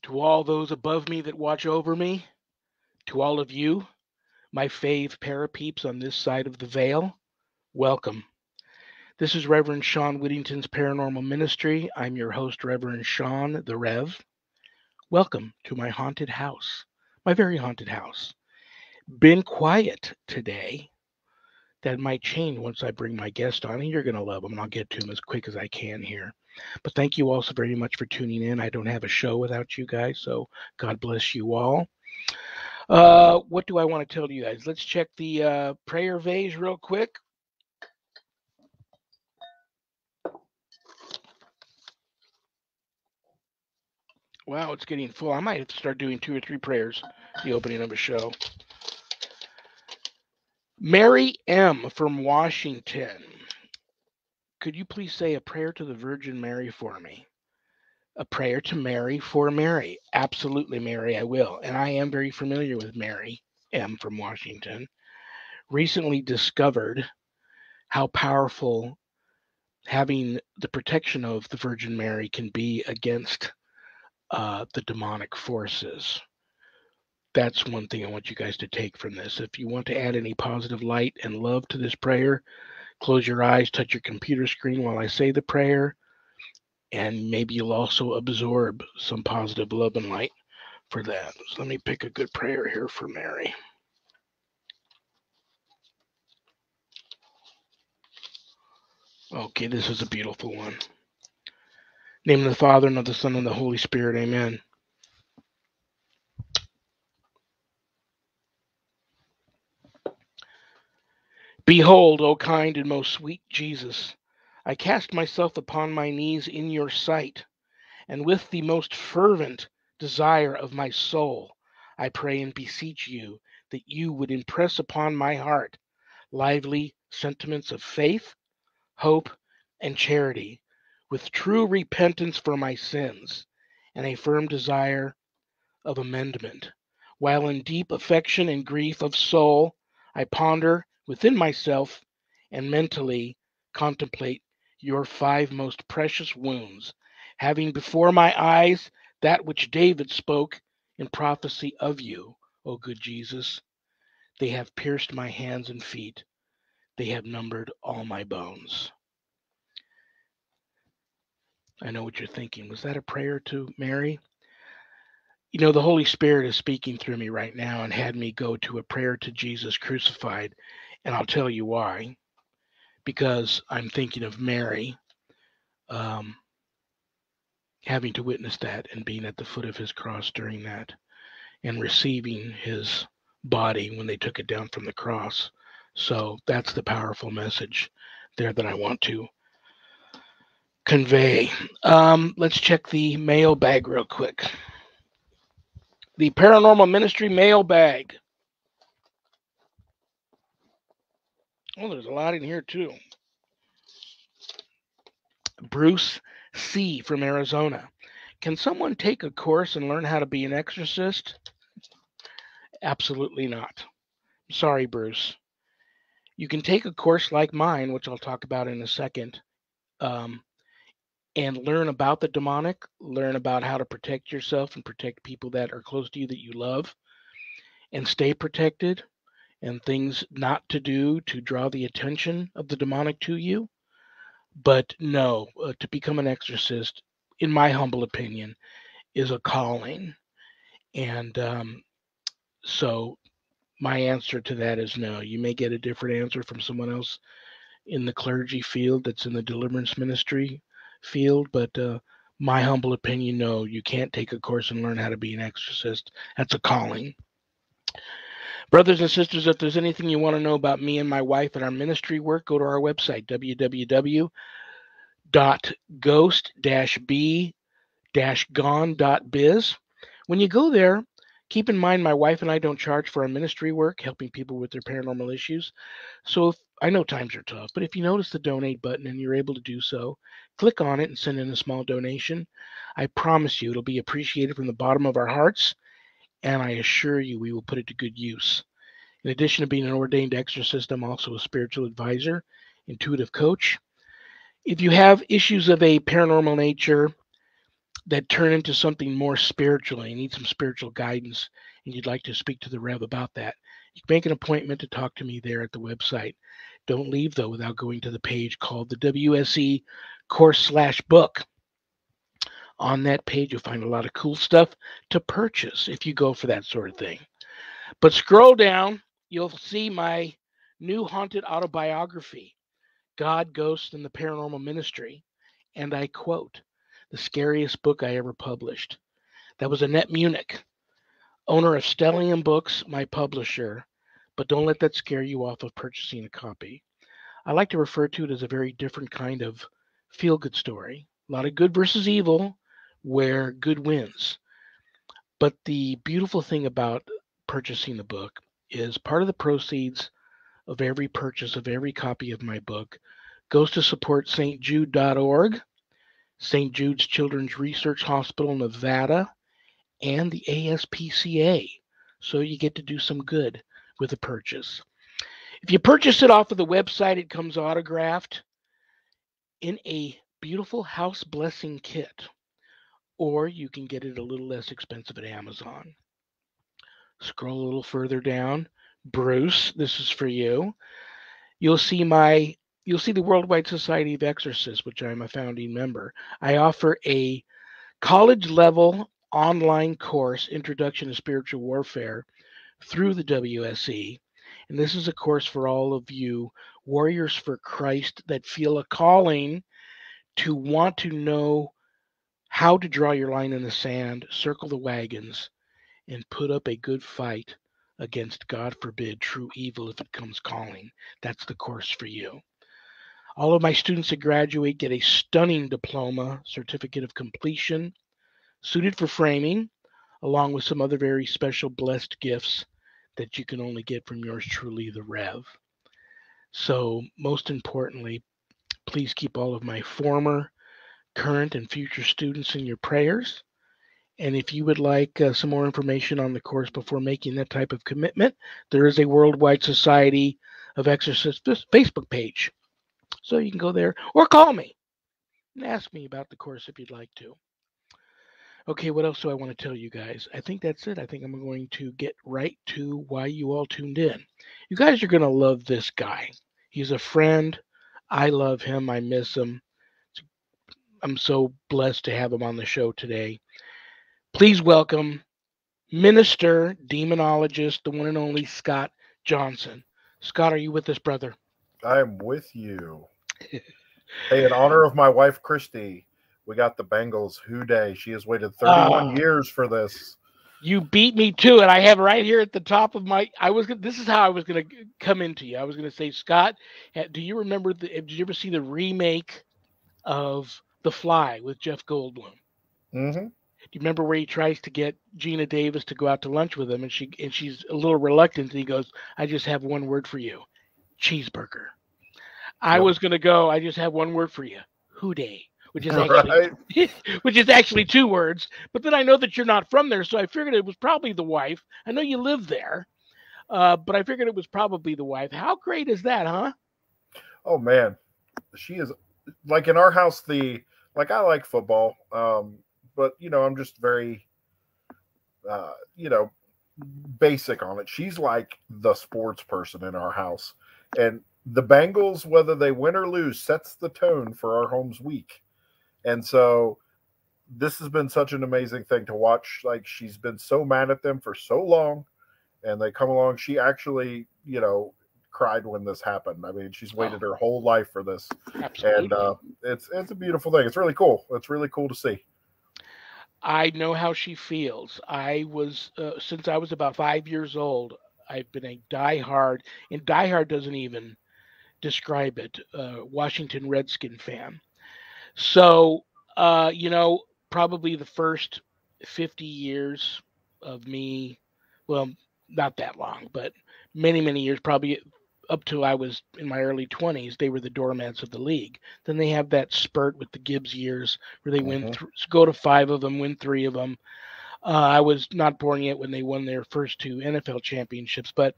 To all those above me that watch over me, to all of you, my fave parapeeps on this side of the veil, welcome. This is Reverend Shawn Whittington's Paranormal Ministry. I'm your host, Reverend Shawn, the Rev. Welcome to my haunted house, my very haunted house. Been quiet today. That might change once I bring my guest on, and you're going to love him, and I'll get to him as quick as I can here. But thank you all so very much for tuning in. I don't have a show without you guys, so God bless you all. What do I want to tell you guys? Let's check the prayer vase real quick. Wow, it's getting full. I might have to start doing 2 or 3 prayers the opening of a show. Mary M. from Washington. Could you please say a prayer to the Virgin Mary for me? A prayer to Mary for Mary. Absolutely, Mary, I will. And I am very familiar with Mary M. from Washington. Recently discovered how powerful having the protection of the Virgin Mary can be against the demonic forces. That's one thing I want you guys to take from this. If you want to add any positive light and love to this prayer, close your eyes, touch your computer screen while I say the prayer, and maybe you'll also absorb some positive love and light for that. So let me pick a good prayer here for Mary. Okay, this is a beautiful one. Name of the Father, and of the Son, and the Holy Spirit. Amen. Behold, O kind and most sweet Jesus, I cast myself upon my knees in your sight, and with the most fervent desire of my soul, I pray and beseech you that you would impress upon my heart lively sentiments of faith, hope, and charity, with true repentance for my sins, and a firm desire of amendment, while in deep affection and grief of soul I ponder within myself and mentally contemplate your 5 most precious wounds, having before my eyes that which David spoke in prophecy of you, O good Jesus. They have pierced my hands and feet, they have numbered all my bones. I know what you're thinking. Was that a prayer to Mary? You know, the Holy Spirit is speaking through me right now and had me go to a prayer to Jesus crucified. And I'll tell you why. Because I'm thinking of Mary um, having to witness that and being at the foot of his cross during that and receiving his body when they took it down from the cross. So that's the powerful message there that I want to convey. Let's check the mailbag real quick. The Paranormal Ministry mailbag. Oh, there's a lot in here too. Bruce C. from Arizona. Can someone take a course and learn how to be an exorcist? Absolutely not. Sorry, Bruce. You can take a course like mine, which I'll talk about in a second, um, and learn about the demonic, learn about how to protect yourself and protect people that are close to you that you love, and stay protected, and things not to do to draw the attention of the demonic to you. But no, to become an exorcist, in my humble opinion, is a calling. And so my answer to that is no. You may get a different answer from someone else in the clergy field that's in the deliverance ministry field, but my humble opinion, no, you can't take a course and learn how to be an exorcist. That's a calling. Brothers and sisters, if there's anything you want to know about me and my wife and our ministry work, go to our website, www.ghost-b-gone.biz. When you go there, keep in mind my wife and I don't charge for our ministry work, helping people with their paranormal issues. So I know times are tough, but if you notice the donate button and you're able to do so, click on it and send in a small donation. I promise you it'll be appreciated from the bottom of our hearts, and I assure you we will put it to good use. In addition to being an ordained exorcist, I'm also a spiritual advisor, intuitive coach. If you have issues of a paranormal nature, that turn into something more spiritual and you need some spiritual guidance and you'd like to speak to the Rev about that, you can make an appointment to talk to me there at the website. Don't leave, though, without going to the page called the WSE course/book. On that page, you'll find a lot of cool stuff to purchase if you go for that sort of thing. But scroll down, you'll see my new haunted autobiography, God, Ghosts, and the Paranormal Ministry. And I quote, the scariest book I ever published. That was Annette Munich, owner of Stellium Books, my publisher. But don't let that scare you off of purchasing a copy. I like to refer to it as a very different kind of feel-good story. A lot of good versus evil, where good wins. But the beautiful thing about purchasing the book is part of the proceeds of every purchase of every copy of my book goes to support stjude.org, St. Jude's Children's Research Hospital, Nevada, and the ASPCA. So you get to do some good with a purchase. If you purchase it off of the website, it comes autographed in a beautiful house blessing kit, or you can get it a little less expensive at Amazon. Scroll a little further down. Bruce, this is for you. You'll see the Worldwide Society of Exorcists, which I'm a founding member. I offer a college level online course, Introduction to Spiritual Warfare, through the WSE. And this is a course for all of you warriors for Christ that feel a calling to want to know how to draw your line in the sand, circle the wagons, and put up a good fight against, God forbid, true evil if it comes calling. That's the course for you. All of my students that graduate get a stunning diploma, certificate of completion, suited for framing, along with some other very special blessed gifts that you can only get from yours truly, the Rev. So, most importantly, please keep all of my former, current, and future students in your prayers. And if you would like some more information on the course before making that type of commitment, there is a Worldwide Society of Exorcists Facebook page. So you can go there or call me and ask me about the course if you'd like to. Okay, what else do I want to tell you guys? I think that's it. I think I'm going to get right to why you all tuned in. You guys are going to love this guy. He's a friend. I love him. I miss him. I'm so blessed to have him on the show today. Please welcome Minister, Demonologist, the one and only Scott Johnson. Scott, are you with us, brother? I am with you. Hey, in honor of my wife, Christy, we got the Bengals Who Day. She has waited 31 years for this. You beat me to it. I have right here at the top of my. This is how I was going to come into you. I was going to say, Scott, do you remember? Did you ever see the remake of The Fly with Jeff Goldblum? Mm-hmm. Do you remember where he tries to get Gina Davis to go out to lunch with him, and she's a little reluctant, and he goes, "I just have one word for you, cheeseburger." I was going to go, "I just have one word for you, hooday," which is actually which is actually two words. But then I know that you're not from there, so I figured it was probably the wife. I know you live there, but I figured it was probably the wife. How great is that, huh? Oh man, she is like in our house. I like football, but I'm just very, basic on it. She's like the sports person in our house, and the Bengals, whether they win or lose, sets the tone for our home's week. And so this has been such an amazing thing to watch. Like, she's been so mad at them for so long, and they come along. She actually, cried when this happened. I mean, she's waited her whole life for this. Absolutely. And it's a beautiful thing. It's really cool. It's really cool to see. I know how she feels. I was since I was about 5 years old. I've been a diehard, and diehard doesn't even describe it. Washington Redskin fan. So, probably the first 50 years of me, well, not that long, but many, many years, probably up till I was in my early 20s, they were the doormats of the league. Then they have that spurt with the Gibbs years where they go to 5 of them, win 3 of them. I was not born yet when they won their first 2 NFL championships, but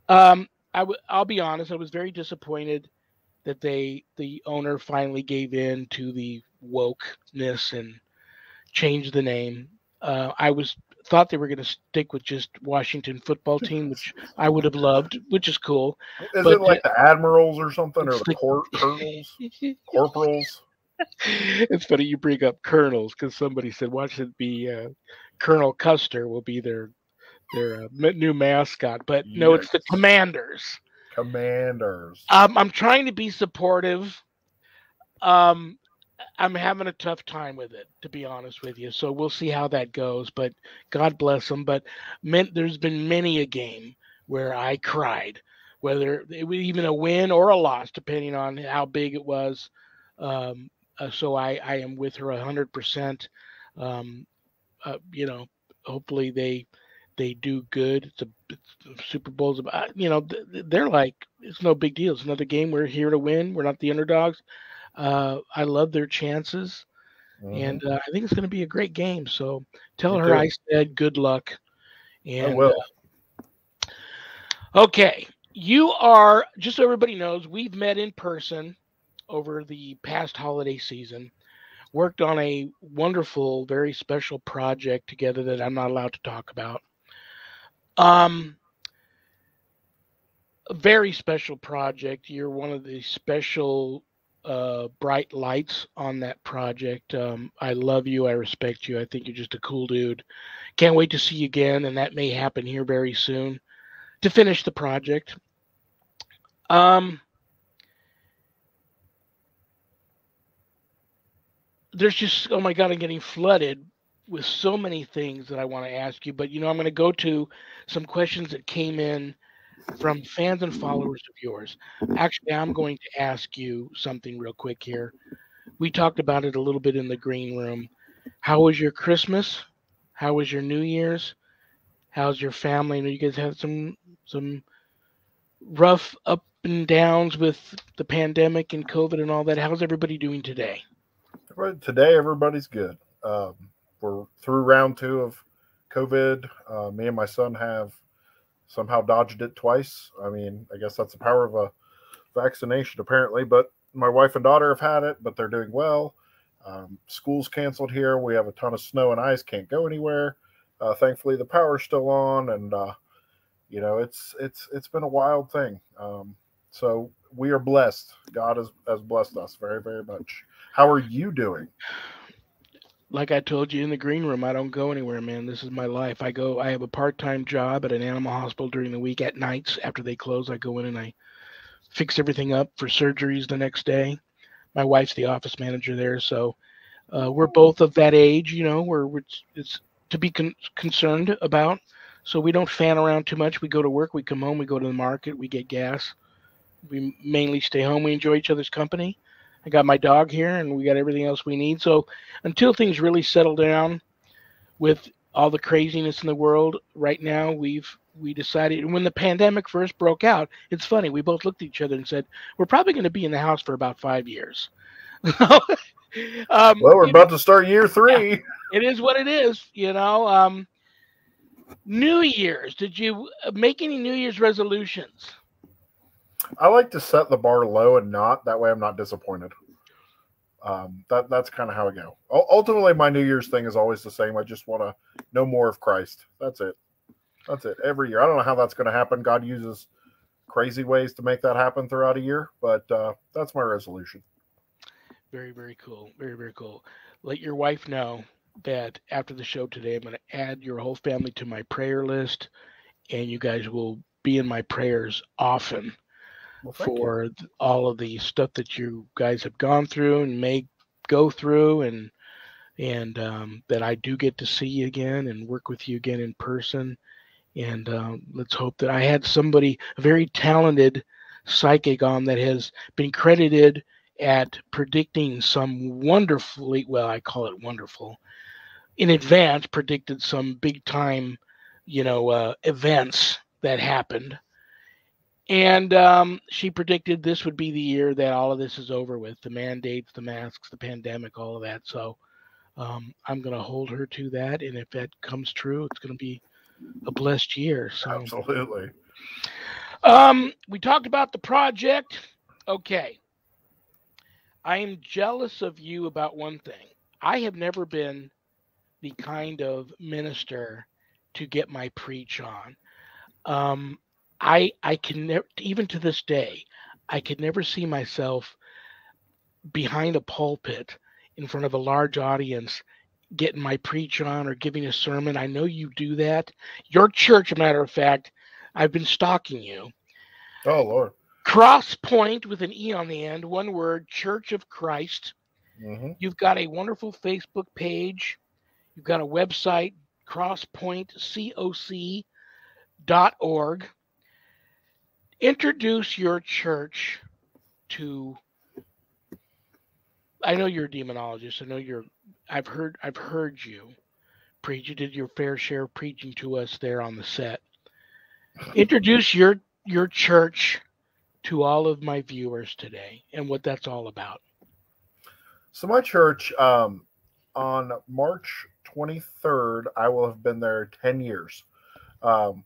I'll be honest, I was very disappointed that the owner finally gave in to the wokeness and change the name. I thought they were going to stick with just Washington football team, which I would have loved, which is cool. Is But it like the admirals or something, or it's the the colonels, corporals? it's funny you bring up colonels because somebody said, "Watch it be Colonel Custer will be their new mascot." But no, it's the Yes, Commanders. commanders. I'm trying to be supportive. Um, I'm having a tough time with it, to be honest with you. So we'll see how that goes. But God bless them. But there's been many a game where I cried, whether it was even a win or a loss, depending on how big it was. Um, so I am with her 100%. Um, hopefully they do good. It's Super Bowl's about, they're like, it's no big deal. It's another game. We're here to win. We're not the underdogs. I love their chances, Hmm. and I think it's going to be a great game. So tell Me her I too. said good luck. I And will. okay, you are, just so everybody knows, we've met in person over the past holiday season. Worked on a wonderful, very special project together that I'm not allowed to talk about. Um, a very special project. You're one of the special bright lights on that project. I love you. I respect you. I think you're just a cool dude. Can't wait to see you again, and that may happen here very soon to finish the project. Um, there's just, oh my God, I'm getting flooded with so many things that I want to ask you, but I'm going to go to some questions that came in from fans and followers of yours. Actually, I'm going to ask you something real quick here. We talked about it a little bit in the green room. How was your Christmas? How was your New Year's? How's your family? I know you guys had some rough up and downs with the pandemic and COVID and all that. How's everybody doing today? But today, everybody's good. We're through round two of COVID. Me and my son have somehow dodged it twice. I mean, I guess that's the power of a vaccination, apparently. But my wife and daughter have had it, but they're doing well. School's canceled here. We have a ton of snow and ice. Can't go anywhere. Thankfully, the power's still on, and it's been a wild thing. So we are blessed. God has blessed us very, very much. How are you doing? Like I told you in the green room, I don't go anywhere, man. This is my life. I have a part-time job at an animal hospital during the week. At nights after they close, I go in and I fix everything up for surgeries the next day. My wife's the office manager there, so we're both of that age, where it's to be concerned about. So we don't fan around too much. We go to work, we come home, we go to the market, we get gas. We mainly stay home. We enjoy each other's company. I got my dog here, and we got everything else we need. So until things really settle down with all the craziness in the world right now, we decided. And when the pandemic first broke out, it's funny. We both looked at each other and said, "We're probably going to be in the house for about 5 years." Well, we're You know, about to start year yeah, three. it is what it is. New Year's. Did you make any New Year's resolutions? I like to set the bar low and not. That way, I'm not disappointed. That's kind of how I go. Ultimately, my New Year's thing is always the same. I just want to know more of Christ. That's it. That's it. Every year. I don't know how that's going to happen. God uses crazy ways to make that happen throughout a year, but that's my resolution. Very, very cool. Very, very cool. Let your wife know that after the show today, I'm going to add your whole family to my prayer list, and you guys will be in my prayers often Well, thank you. for all of the stuff that you guys have gone through and may go through, and that I do get to see you again and work with you again in person. And let's hope that I had somebody, a very talented psychic, on that has been credited at predicting some wonderfully, well, I call it wonderful, in advance predicted some big time, events that happened. And she predicted this would be the year that all of this is over with, the mandates, the masks, the pandemic, all of that. So I'm going to hold her to that. And if that comes true, it's going to be a blessed year. So Absolutely. we talked about the project. Okay. I am jealous of you about one thing. I have never been the kind of minister to get my preach on. Um, I can never, even to this day, I could never see myself behind a pulpit in front of a large audience getting my preach on or giving a sermon. I know you do that. Your church, a matter of fact, I've been stalking you. Oh Lord. Cross Point with an E on the end, one word, Church of Christ. Mm-hmm. You've got a wonderful Facebook page. You've got a website, crosspointcoc.org. Introduce your church to, I know you're a demonologist. I know you're I've heard you preach. You did your fair share of preaching to us there on the set. Introduce your church to all of my viewers today and what that's all about. So my church, on March 23rd, I will have been there 10 years. Um,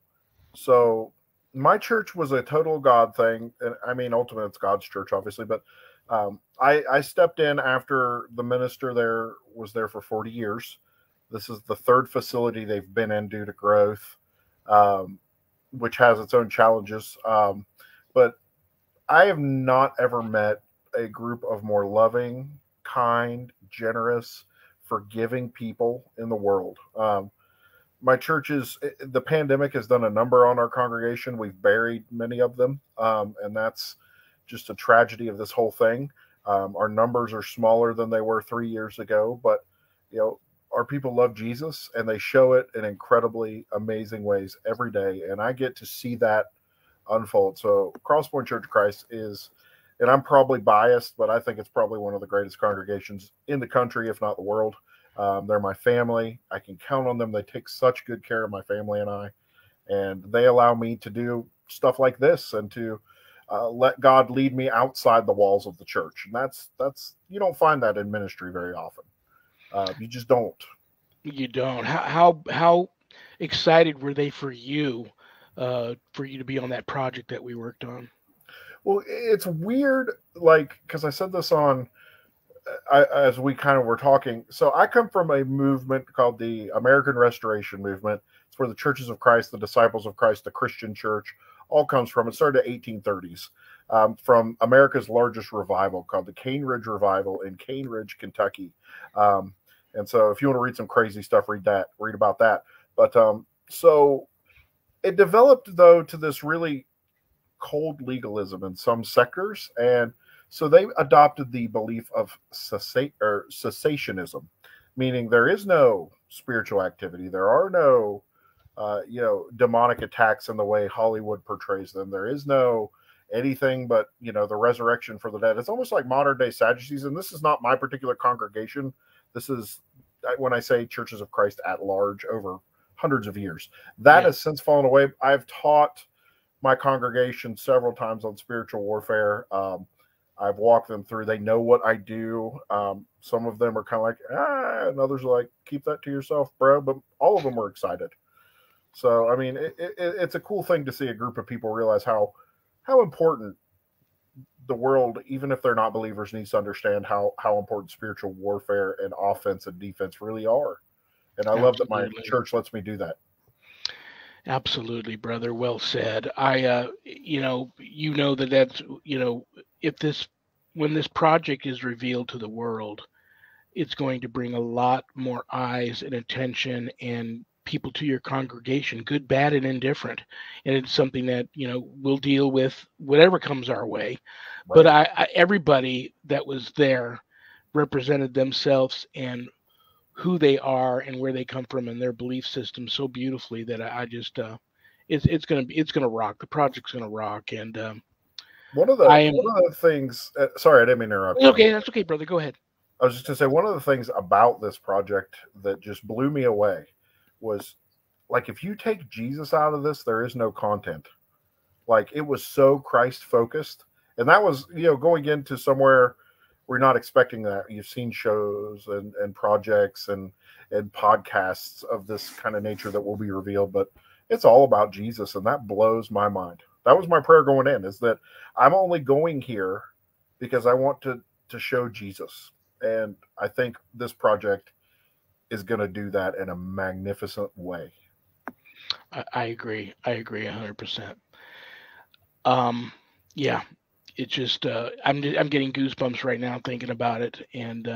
so my church was a total God thing. And I mean, ultimately, it's God's church, obviously. But I stepped in after the minister there was there for 40 years. This is the third facility they've been in due to growth, um, which has its own challenges. But I have not ever met a group of more loving, kind, generous, forgiving people in the world. My churches, the pandemic has done a number on our congregation. We've buried many of them, and that's just a tragedy of this whole thing. Our numbers are smaller than they were 3 years ago, but you know, our people love Jesus, and they show it in incredibly amazing ways every day. And I get to see that unfold. So, Crosspoint Church of Christ is, and I'm probably biased, but I think it's probably one of the greatest congregations in the country, if not the world. They're my family. I can count on them. They take such good care of my family and I, and they allow me to do stuff like this and to let God lead me outside the walls of the church. And that's you don't find that in ministry very often. You just don't. You don't. How excited were they for you to be on that project that we worked on? Well, it's weird, like because I said this on as we kind of were talking. So I come from a movement called the American Restoration Movement. It's where the Churches of Christ, the Disciples of Christ, the Christian Church, all comes from. It started in the 1830s from America's largest revival called the Cane Ridge Revival in Cane Ridge, Kentucky. Um, and so, if you want to read some crazy stuff, read about that. But so it developed though to this really cold legalism in some sectors, and so they adopted the belief of cessationism, meaning there is no spiritual activity, there are no demonic attacks in the way Hollywood portrays them. There is no anything but the resurrection for the dead. It's almost like modern day Sadducees, and this is not my particular congregation. This is when I say Churches of Christ at large over hundreds of years. That Yeah. has since fallen away. I've taught my congregation several times on spiritual warfare. I've walked them through. They know what I do. Some of them are kind of like, and others are like, keep that to yourself, bro. But all of them were excited. So, I mean, it's a cool thing to see a group of people realize how important the world, even if they're not believers, needs to understand how important spiritual warfare and offense and defense really are. And I love that my Absolutely. church lets me do that. Absolutely, brother. Well said. You know that that's, if this, when this project is revealed to the world, it's going to bring a lot more eyes and attention and people to your congregation, good, bad, and indifferent. And it's something that, we'll deal with whatever comes our way. But Right. everybody that was there represented themselves and who they are and where they come from and their belief system so beautifully that I just it's gonna rock. The project's gonna rock, and I am One of the things. Sorry, I didn't mean to interrupt you. okay. That's okay, brother. Go ahead. I was just going to say one of the things about this project that just blew me away was like if you take Jesus out of this, there is no content. Like it was so Christ focused, and that was going into somewhere we're not expecting that. You've seen shows and projects and podcasts of this kind of nature that will be revealed, but it's all about Jesus, and that blows my mind. That was my prayer going in, is that I'm only going here because I want to show Jesus. And I think this project is going to do that in a magnificent way. I agree. I agree 100%. Um, yeah, it just I'm getting goosebumps right now thinking about it. And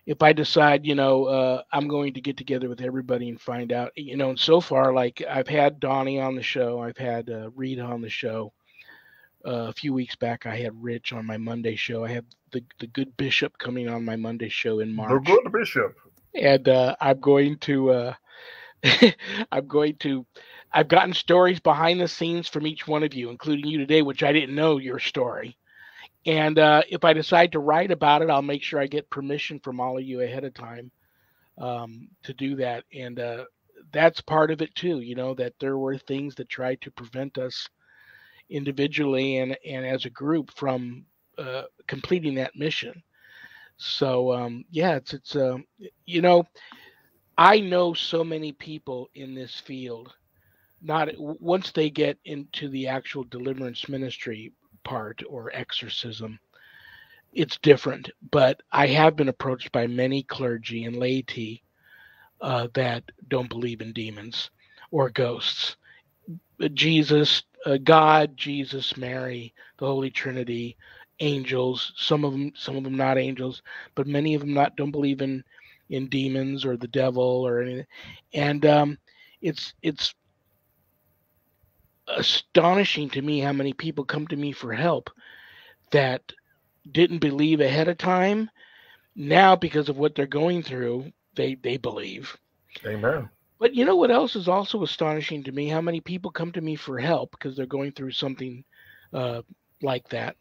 if I decide, I'm going to get together with everybody and find out, and so far, like I've had Donnie on the show, I've had Rita on the show. A few weeks back, I had Rich on my Monday show. I have the good Bishop coming on my Monday show in The March, good bishop. and I'm going to I'm going to I've gotten stories behind the scenes from each one of you, including you today, which I didn't know your story. And if I decide to write about it, I'll make sure I get permission from all of you ahead of time to do that. And that's part of it too, that there were things that tried to prevent us individually and as a group from completing that mission. So yeah, you know, I know so many people in this field. Not once they get into the actual deliverance ministry part or exorcism, it's different. But I have been approached by many clergy and laity that don't believe in demons or ghosts. God, Jesus, Mary, the Holy Trinity, angels. Some of them not angels, but many of them not don't believe in demons or the devil or anything. And it's astonishing to me how many people come to me for help that didn't believe ahead of time. Now, because of what they're going through, they believe. Amen. But you know what else is also astonishing to me? How many people come to me for help because they're going through something uh, like that,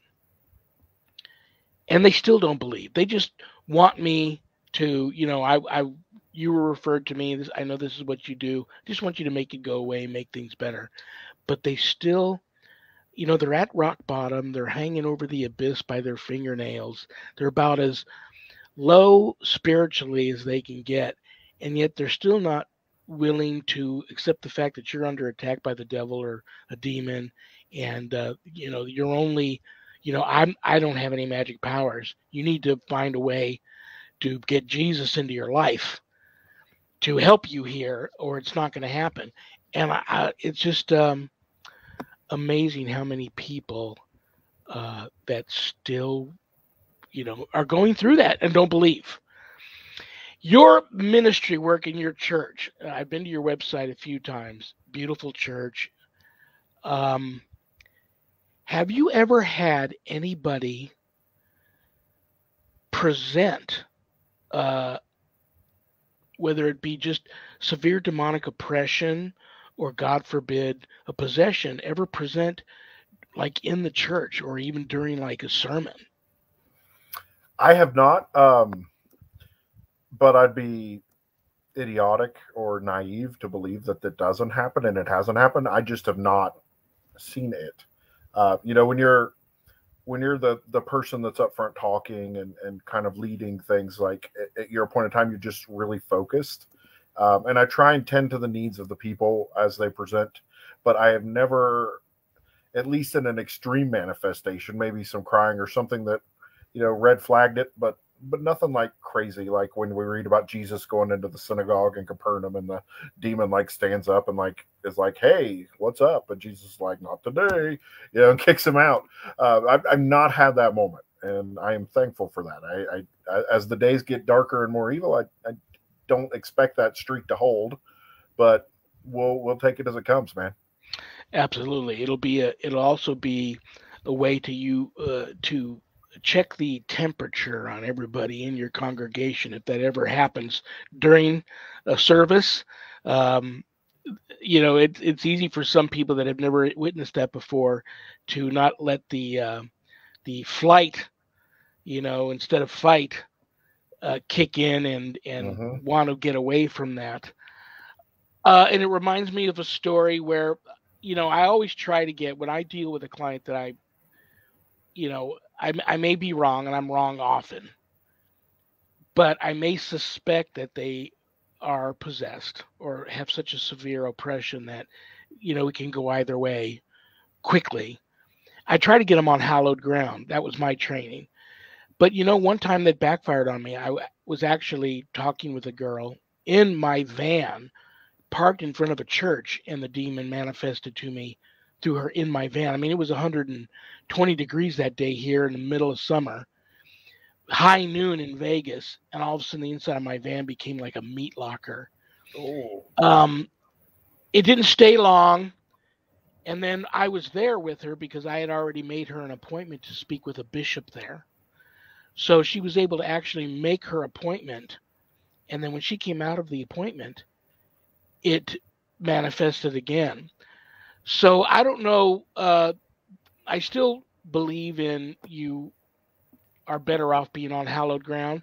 and they still don't believe. They just want me to, you were referred to me. I know this is what you do. I just want you to make it go away, make things better. But they still, they're at rock bottom. They're hanging over the abyss by their fingernails. They're about as low spiritually as they can get, and yet they're still not willing to accept the fact that you're under attack by the devil or a demon, and you're only, I don't have any magic powers. You need to find a way to get Jesus into your life to help you here, or it's not going to happen. And it's just amazing how many people that still, are going through that and don't believe. Your ministry work in your church. I've been to your website a few times. Beautiful church. Um, have you ever had anybody present, uh, whether it be just severe demonic oppression or, God forbid, a possession, ever present like in the church or even during like a sermon? I have not, but I'd be idiotic or naive to believe that that doesn't happen, and it hasn't happened. I just have not seen it. When you're the person that's up front talking and kind of leading things, like at your point in time, you're just really focused. And I try and tend to the needs of the people as they present, but I have never, at least in an extreme manifestation, maybe some crying or something that, red flagged it, but nothing like crazy, like when we read about Jesus going into the synagogue in Capernaum and the demon like stands up and like is like, "Hey, what's up?" And Jesus is like, "Not today," and kicks him out. I've not had that moment, and I am thankful for that. As the days get darker and more evil, I don't expect that streak to hold, but we'll take it as it comes, man. Absolutely. It'll also be a way to check the temperature on everybody in your congregation if that ever happens during a service. Um, it's easy for some people that have never witnessed that before to not let the flight, instead of fight, kick in and Mm-hmm. want to get away from that. And it reminds me of a story where, I always try to get when I deal with a client that I may be wrong, and I'm wrong often, but I may suspect that they are possessed or have such a severe oppression that, it can go either way quickly. I try to get them on hallowed ground. That was my training. But one time that backfired on me, was actually talking with a girl in my van parked in front of a church, and the demon manifested to me through her in my van. I mean, it was 120 degrees that day here in the middle of summer, high noon in Vegas, and all of a sudden the inside of my van became like a meat locker. Oh, Um, it didn't stay long, and then I was there with her because I had already made her an appointment to speak with a bishop there. So she was able to actually make her appointment, and then when she came out of the appointment, it manifested again. So I don't know. I still believe in you are better off being on hallowed ground,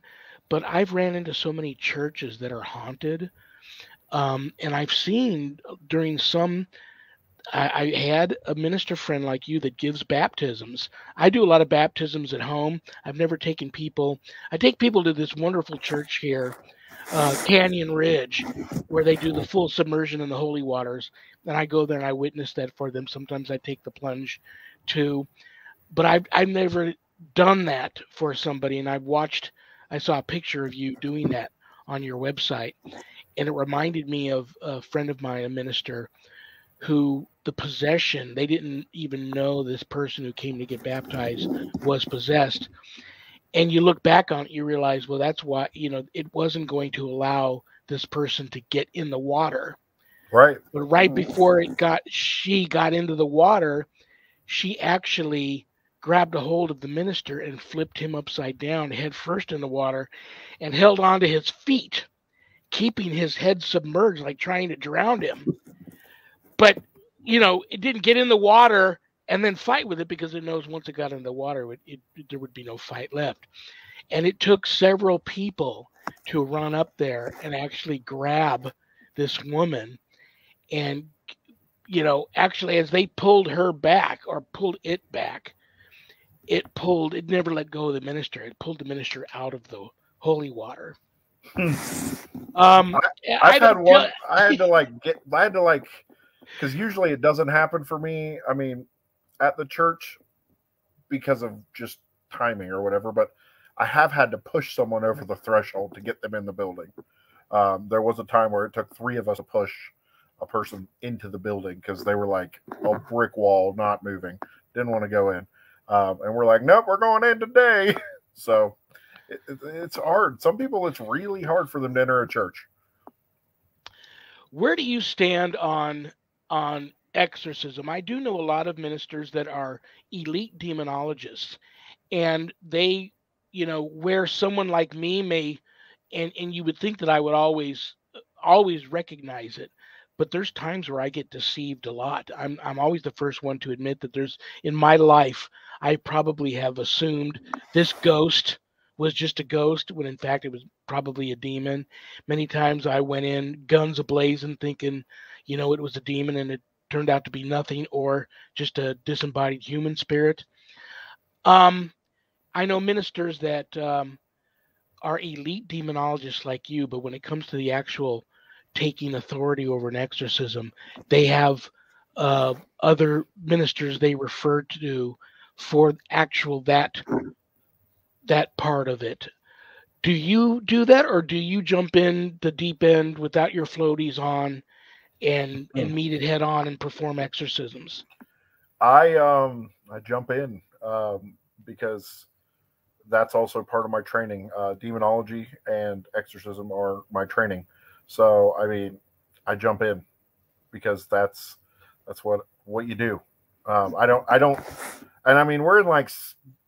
but I've ran into so many churches that are haunted. And I've seen during some, I had a minister friend like you that gives baptisms. I do a lot of baptisms at home. I've never taken people, I take people to this wonderful church here, Canyon Ridge, where they do the full submersion in the holy waters. And I go there and I witness that for them. Sometimes I take the plunge too, but I've never done that for somebody. And I saw a picture of you doing that on your website, and it reminded me of a friend of mine, a minister, who the possession, they didn't even know this person who came to get baptized was possessed. And you look back on it, you realize, well, that's why, it wasn't going to allow this person to get in the water. right. But right before she got into the water, she actually grabbed a hold of the minister and flipped him upside down, head first in the water, and held on to his feet, keeping his head submerged, like trying to drown him. But, it didn't get in the water and then fight with it because it knows once it got in the water, there would be no fight left. And it took several people to run up there and actually grab this woman. And, actually, as they pulled her back or pulled it back, it never let go of the minister. It pulled the minister out of the holy water. Um, I've I had don't ju- one. I had to like, because usually it doesn't happen for me. I mean, at the church because of just timing or whatever. But I have had to push someone over the threshold to get them in the building. There was a time where it took three of us to push a person into the building because they were like a brick wall, not moving, didn't want to go in. And we're like, nope, we're going in today. So it's hard. Some people, it's really hard for them to enter a church. Where do you stand on exorcism? I do know a lot of ministers that are elite demonologists, and they, where someone like me may, and you would think that I would always recognize it, but there's times where I get deceived a lot. I'm always the first one to admit that there's in my life I probably have assumed this ghost was just a ghost when in fact it was probably a demon. Many times I went in guns ablazing thinking, it was a demon, and it turned out to be nothing or just a disembodied human spirit. Um, I know ministers that are elite demonologists like you, but when it comes to the actual taking authority over an exorcism, they have other ministers they refer to for actual that part of it. Do you do that, or do you jump in the deep end without your floaties on and meet it head on and perform exorcisms? I jump in because that's also part of my training. Demonology and exorcism are my training. So I mean, I jump in because that's what you do. I don't, and I mean we're in like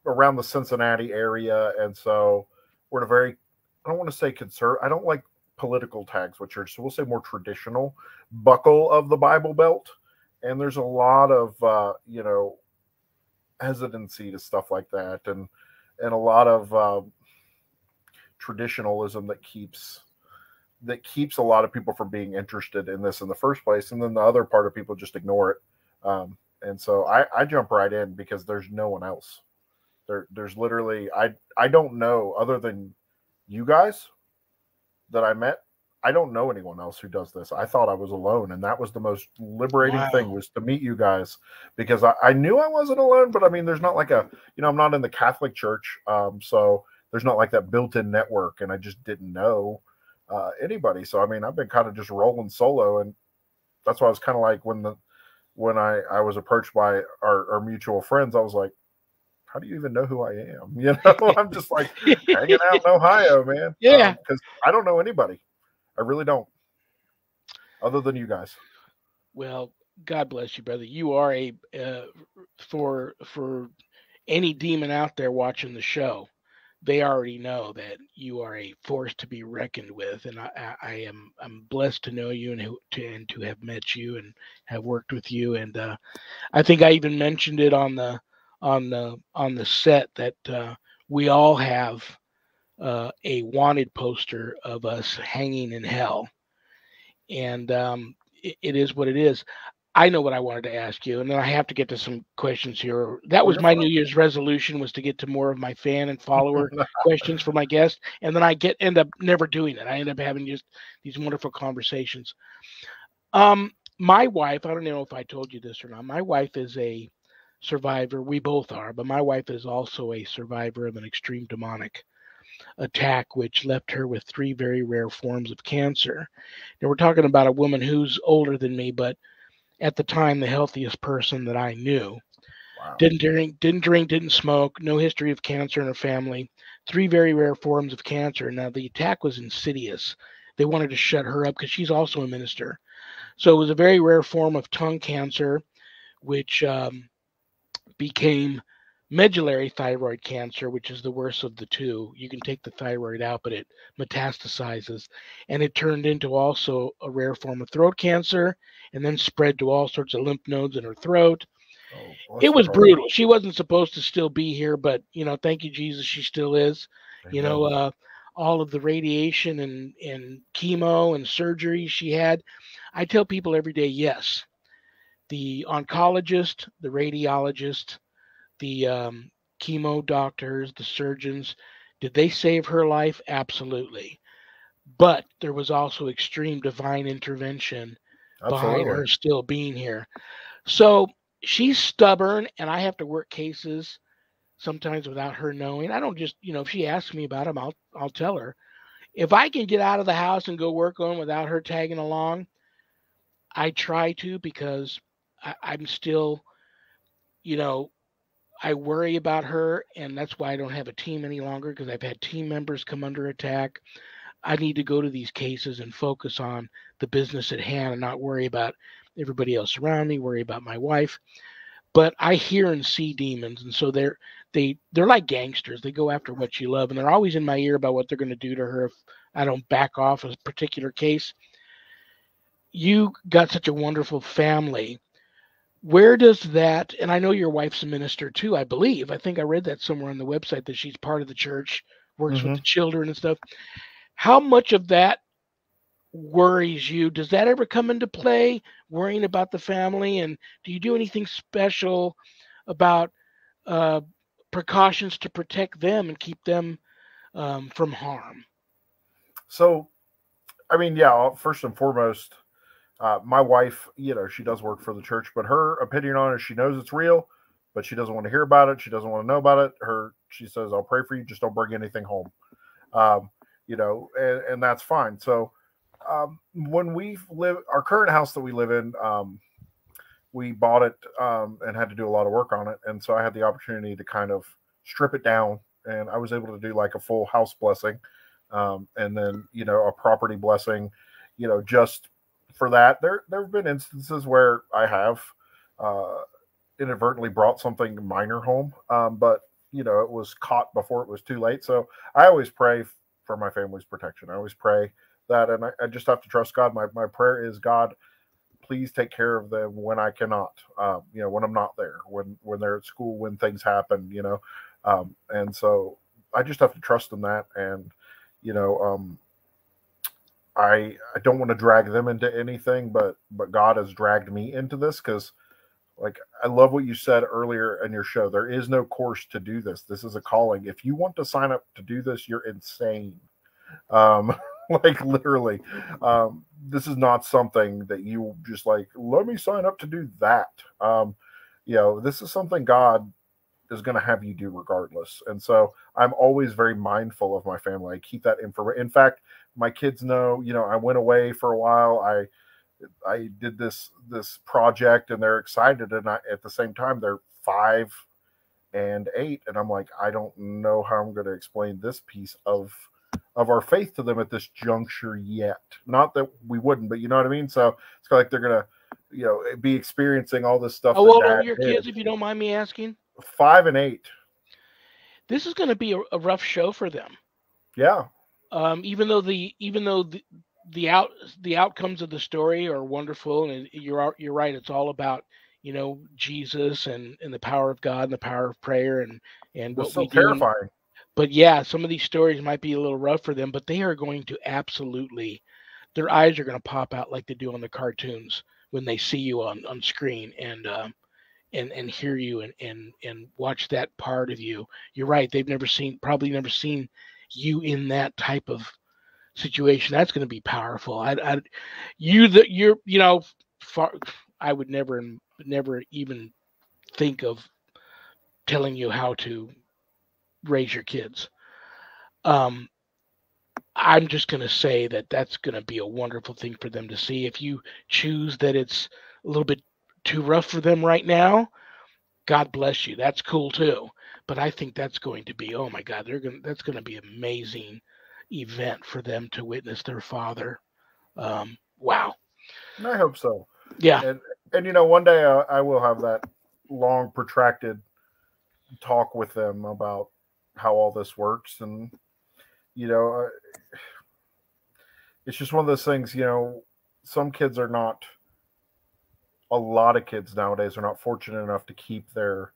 around the Cincinnati area, and so we're in a very, I don't want to say I don't like political tags with church, so we'll say more traditional buckle of the Bible Belt, and there's a lot of hesitancy to stuff like that, and a lot of traditionalism that keeps a lot of people from being interested in this in the first place, and then the other part of people just ignore it. And so I jump right in because there's no one else. There's literally I don't know other than you guys that I met. I don't know anyone else who does this. I thought I was alone, and that was the most liberating thing, Wow. was to meet you guys, because I knew I wasn't alone. But I mean, there's not like a, I'm not in the Catholic Church, so there's not like that built-in network, and I just didn't know anybody. So I mean, I've been kind of just rolling solo, and that's why I was kind of like, when I was approached by our mutual friends, I was like, how do you even know who I am? I'm just like hanging out in Ohio, man, Yeah. because I don't know anybody. I really don't, other than you guys. Well, God bless you, brother. You are a for any demon out there watching the show, they already know that you are a force to be reckoned with, and I'm blessed to know you, and to have met you and have worked with you, and I think I even mentioned it on the set that we all have a wanted poster of us hanging in hell, and it is what it is. I know what I wanted to ask you, and then I have to get to some questions here. That Oh, was you're my fine. New Year's resolution, was to get to more of my fan and follower questions for my guests, and then I end up never doing it. I end up having just these wonderful conversations. My wife, I don't know if I told you this or not. My wife is a survivor. We both are, but my wife is also a survivor of an extreme demonic attack, which left her with three very rare forms of cancer. Now we're talking about a woman who's older than me, but at the time the healthiest person that I knew. Wow. Didn't drink, didn't smoke, no history of cancer in her family. Three very rare forms of cancer. Now the attack was insidious. They wanted to shut her up because she's also a minister. So it was a very rare form of tongue cancer, which became medullary thyroid cancer, which is the worst of the two. You can take the thyroid out, but it metastasizes. And it turned into also a rare form of throat cancer, and then spread to all sorts of lymph nodes in her throat. Oh, It bless her was heart. brutal. She wasn't supposed to still be here, but thank you, Jesus, she still is. You know, Amen. all of the radiation and chemo and surgery she had. I tell people every day, yes, the oncologist, the radiologist, the chemo doctors, the surgeons, did they save her life? Absolutely. But there was also extreme divine intervention behind Absolutely. her still being here. So she's stubborn, and I have to work cases sometimes without her knowing. I don't just, if she asks me about them, I'll tell her. If I can get out of the house and go work on without her tagging along, I try to, because I'm still, you know, I worry about her, and that's why I don't have a team any longer, because I've had team members come under attack. I need to go to these cases and focus on the business at hand and not worry about everybody else around me, worry about my wife. But I hear and see demons, and so they're like gangsters. They go after what you love, and they're always in my ear about what they're going to do to her if I don't back off a particular case. You got such a wonderful family. Where does that, and I know your wife's a minister too, I believe. I think I read that somewhere on the website that she's part of the church, works with Hmm. the children and stuff. How much of that worries you? Does that ever come into play, worrying about the family? And do you do anything special about uh, precautions to protect them and keep them from harm? So, I mean, yeah, first and foremost, my wife, she does work for the church, but her opinion on it, she knows it's real, but she doesn't want to hear about it. She doesn't want to know about it. She says, I'll pray for you, just don't bring anything home. Um, and that's fine. So, when we live, our current house that we live in, we bought it and had to do a lot of work on it. And so I had the opportunity to kind of strip it down, and I was able to do like a full house blessing, and then, a property blessing, just for that. There have been instances where I have uh, inadvertently brought something minor home, but, it was caught before it was too late. So I always pray for my family's protection. I always pray that, and I just have to trust God. My prayer is, God, please take care of them when I cannot, when I'm not there, when they're at school, when things happen, and so I just have to trust in that. And, you know, I don't want to drag them into anything, but God has dragged me into this, because, like, I love what you said earlier in your show. There is no course to do this. This is a calling. If you want to sign up to do this, you're insane. Um, Like literally, this is not something that you just like, let me sign up to do that. This is something God is going to have you do regardless. And so I'm always very mindful of my family. I keep that information. In fact, my kids know, I went away for a while. I did this project and they're excited. And at the same time, they're 5 and 8. And I'm like, I don't know how I'm going to explain this piece of our faith to them at this juncture yet. Not that we wouldn't, but you know what I mean? So it's kind of like they're going to, be experiencing all this stuff How that old are dad your did. kids, if you don't mind me asking? 5 and 8. This is going to be a rough show for them. Yeah. Even though the outcomes of the story are wonderful, and you're right, it's all about Jesus and the power of God and the power of prayer and It's what so we do. terrifying. But yeah, some of these stories might be a little rough for them, but they are going to absolutely, their eyes are going to pop out like they do on the cartoons when they see you on screen and hear you and watch that part of you. You're right; they've probably never seen you in that type of situation. That's going to be powerful. Far, I would never even think of telling you how to raise your kids. Um, I'm just going to say that that's going to be a wonderful thing for them to see. If you choose that it's a little bit too rough for them right now, God bless you. That's cool too. But I think that's going to be, oh my God, that's going to be an amazing event for them to witness their father. Wow. And I hope so. Yeah. And one day I will have that long, protracted talk with them about how all this works. And, you know, it's just one of those things, some kids are not, a lot of kids nowadays are not fortunate enough to keep their,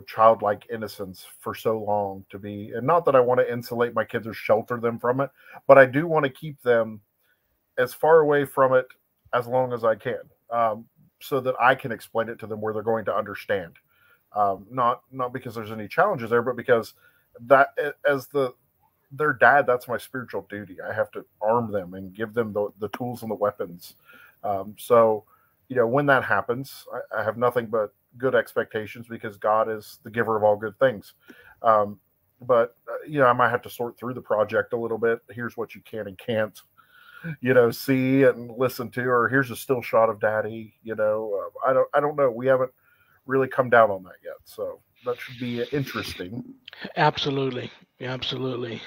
childlike innocence for so long to be, and not that I want to insulate my kids or shelter them from it, but I do want to keep them as far away from it as long as I can, so that I can explain it to them where they're going to understand. Not because there's any challenges there, but because that as their dad, that's my spiritual duty. I have to arm them and give them the tools and the weapons. So, when that happens, I have nothing but good expectations because God is the giver of all good things. But I might have to sort through the project a little bit. Here's what you can and can't, see and listen to, or here's a still shot of daddy. I don't know. We haven't really come down on that yet, so that should be interesting. Absolutely. Absolutely.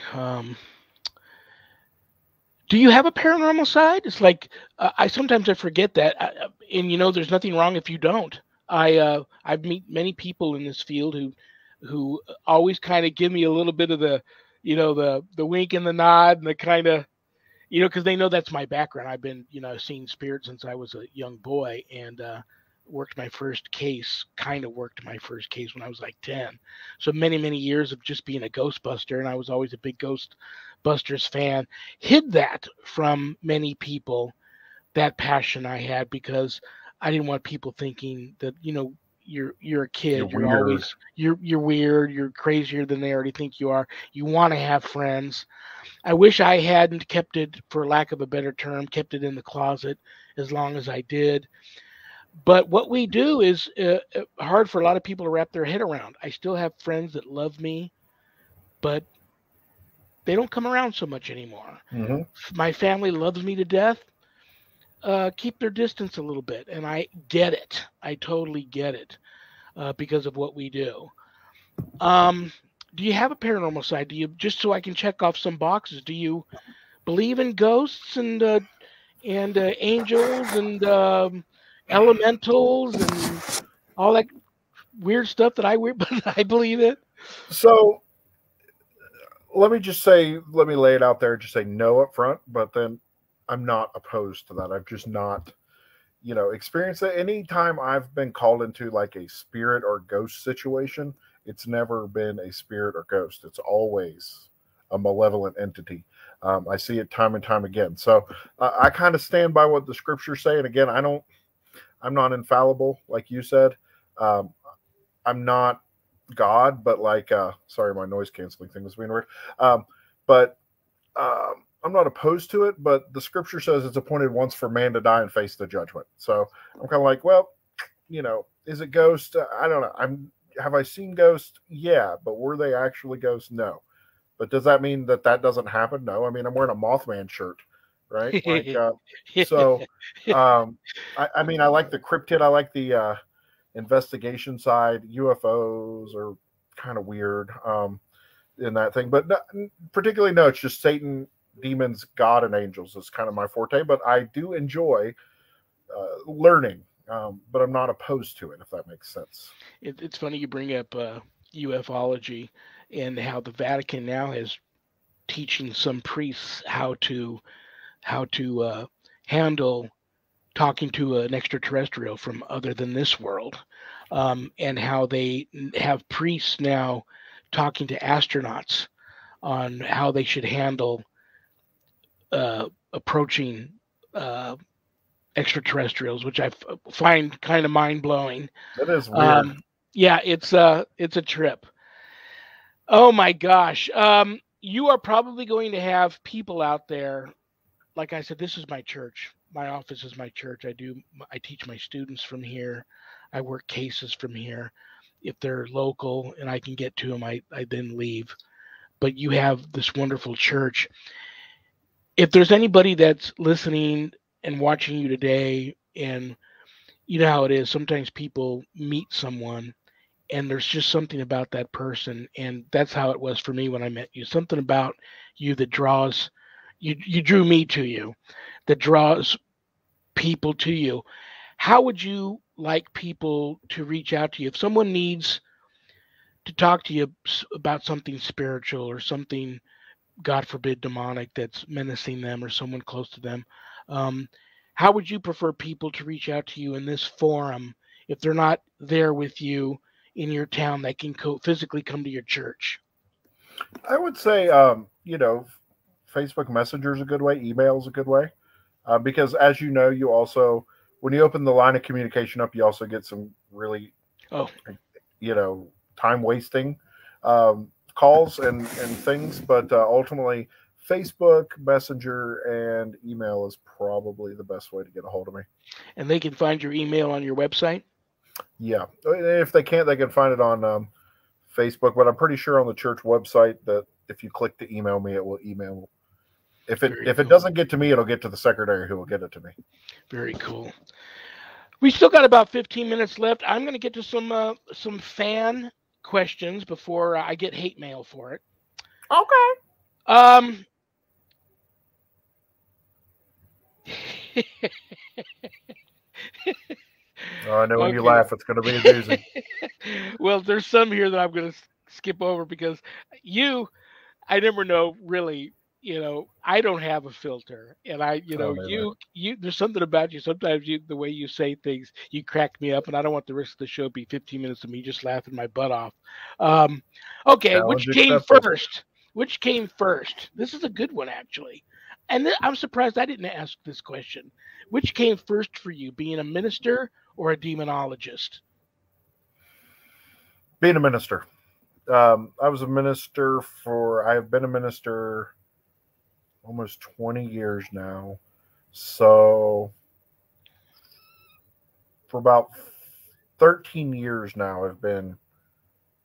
Do you have a paranormal side? It's like I sometimes I forget that, and there's nothing wrong if you don't. I've met many people in this field who always kind of give me a little bit of the wink and the nod and the kind of because they know that's my background. I've been seeing spirits since I was a young boy and worked my first case when I was like 10. So many years of just being a Ghostbuster, and I was always a big Ghostbusters fan. Hid that from many people, that passion I had, because I didn't want people thinking that you're a You're kid, weird. you're weird, you're crazier than they already think you are. You want to have friends. I wish I hadn't kept it, for lack of a better term, kept it in the closet as long as I did. But what we do is hard for a lot of people to wrap their head around. I still have friends that love me, but they don't come around so much anymore. Mm-hmm. My family loves me to death. Keep their distance a little bit, and I get it. I totally get it because of what we do. Um, do you have a paranormal side? Do you, just so I can check off some boxes? Do you believe in ghosts and angels and elementals and all that weird stuff that I weird, but I believe it. So let me lay it out there. Just say no up front, but then I'm not opposed to that. I've just not, experienced it. Anytime I've been called into like a spirit or ghost situation, it's never been a spirit or ghost. It's always a malevolent entity. I see it time and time again. So I kind of stand by what the scriptures say. And again, I'm not infallible, like you said. Um, I'm not God, but like, sorry, my noise canceling thing was being weird. But I'm not opposed to it, but the scripture says it's appointed once for man to die and face the judgment. So I'm kind of like, well, is it ghost? I don't know. Have I seen ghosts? Yeah, but were they actually ghosts? No. But does that mean that doesn't happen? No. I mean, I'm wearing a Mothman shirt, right? Like, so, um, I mean, I like the cryptid. I like the investigation side. UFOs are kind of weird in that thing, but particularly no. It's just Satan, demons, God, and angels is kind of my forte. But I do enjoy learning. But I'm not opposed to it, if that makes sense. It's funny you bring up ufology and how the Vatican now is teaching some priests how to handle talking to an extraterrestrial from other than this world, and how they have priests now talking to astronauts on how they should handle approaching extraterrestrials, which I find kind of mind blowing. That is weird. Yeah, it's a trip. Oh my gosh. You are probably going to have people out there. Like I said, this is my church. My office is my church. I teach my students from here. I work cases from here. If they're local and I can get to them, I then leave. But you have this wonderful church. If there's anybody that's listening and watching you today, and you know how it is, sometimes people meet someone and there's just something about that person, and that's how it was for me when I met you. Something about you that draws you drew me to you, that draws people to you. How would you like people to reach out to you if someone needs to talk to you about something spiritual or something, God forbid, demonic that's menacing them or someone close to them? Um, how would you prefer people to reach out to you in this forum if they're not there with you in your town? They can physically come to your church. I would say, Facebook Messenger is a good way. Email is a good way. Because as you know, you also, when you open the line of communication up, you also get some really, Oh, time wasting calls and things. But ultimately, Facebook, Messenger, and email is probably the best way to get a hold of me. and they can find your email on your website. Yeah. If they can't, they can find it on Facebook. But I'm pretty sure on the church website that if you click to email me, it will email. If Very it cool. doesn't get to me, it'll get to the secretary who will get it to me. Very cool. We still got about 15 minutes left. I'm going to get to some fan questions before I get hate mail for it. Okay. Um, Oh, I know when you okay. laugh, it's going to be a doozy. Well, there's some here that I'm going to skip over because I never know really. I don't have a filter, and Oh, man. there's something about you. Sometimes the way you say things, you crack me up, and I don't want the rest of the show be 15 minutes of me just laughing my butt off. Um, okay, Challenge which came accepted. first? Which came first? This is a good one, actually. And I'm surprised I didn't ask this question. Which came first for you, being a minister or a demonologist? Being a minister. I was a minister I have been a minister almost 20 years now. So for about 13 years now, I've been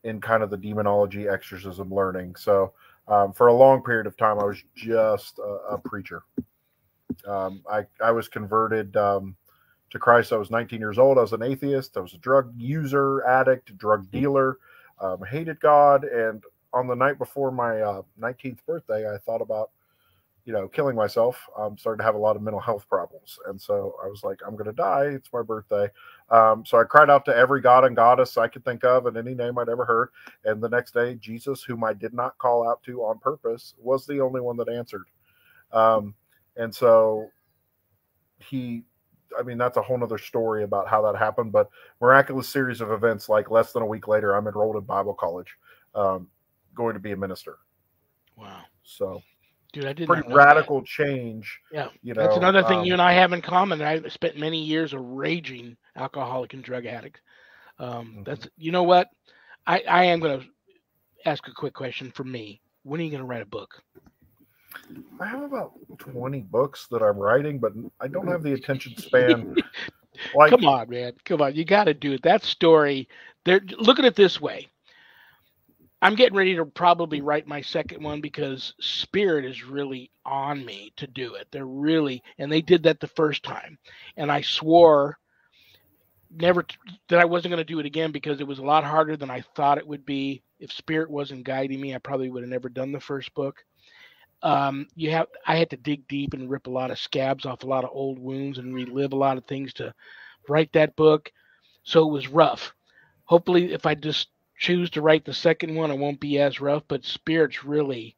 in kind of the demonology exorcism learning. So for a long period of time, I was just a preacher. I was converted to Christ. I was 19 years old. I was an atheist. I was a drug user, addict, drug dealer, hated God. And on the night before my 19th birthday, I thought about, killing myself. Started to have a lot of mental health problems. And so I was like, I'm going to die. It's my birthday. So I cried out to every god and goddess I could think of and any name I'd ever heard. And the next day, Jesus, whom I did not call out to on purpose, was the only one that answered. And so that's a whole nother story about how that happened, but miraculous series of events, like less than a week later, I'm enrolled in Bible college, going to be a minister. Wow. So Dude, I did pretty not know radical that. change. Yeah, that's another thing you and I have in common. I spent many years a raging alcoholic and drug addict. That's You know what? I am going to ask a quick question for me. When are you going to write a book? I have about 20 books that I'm writing, but I don't have the attention span. Come Like, on, man. Come on. You got to do it. That story, there, look at it this way. I'm getting ready to probably write my second one because Spirit is really on me to do it. They're really, and they did that the first time. And I swore never that I wasn't going to do it again because it was a lot harder than I thought it would be. If Spirit wasn't guiding me, I probably would have never done the first book. I had to dig deep and rip a lot of scabs off a lot of old wounds and relive a lot of things to write that book. So it was rough. Hopefully, if I just choose to write the second one, it won't be as rough, but Spirit's really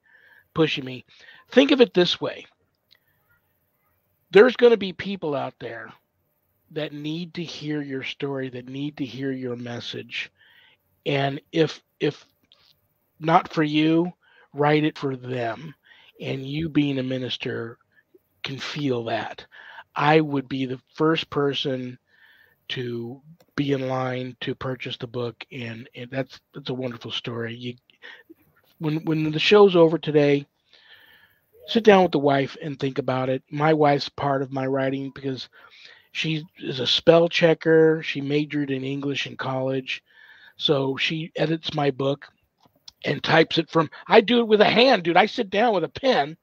pushing me. Think of it this way. There's going to be people out there that need to hear your story, that need to hear your message. And if not for you, write it for them. And you being a minister can feel that. I would be the first person to be in line to purchase the book, and that's a wonderful story. When the show's over today, sit down with the wife and think about it. My wife's part of my writing because she is a spell checker. She majored in English in college, so she edits my book and types it from. I do it with a hand, dude. I sit down with a pen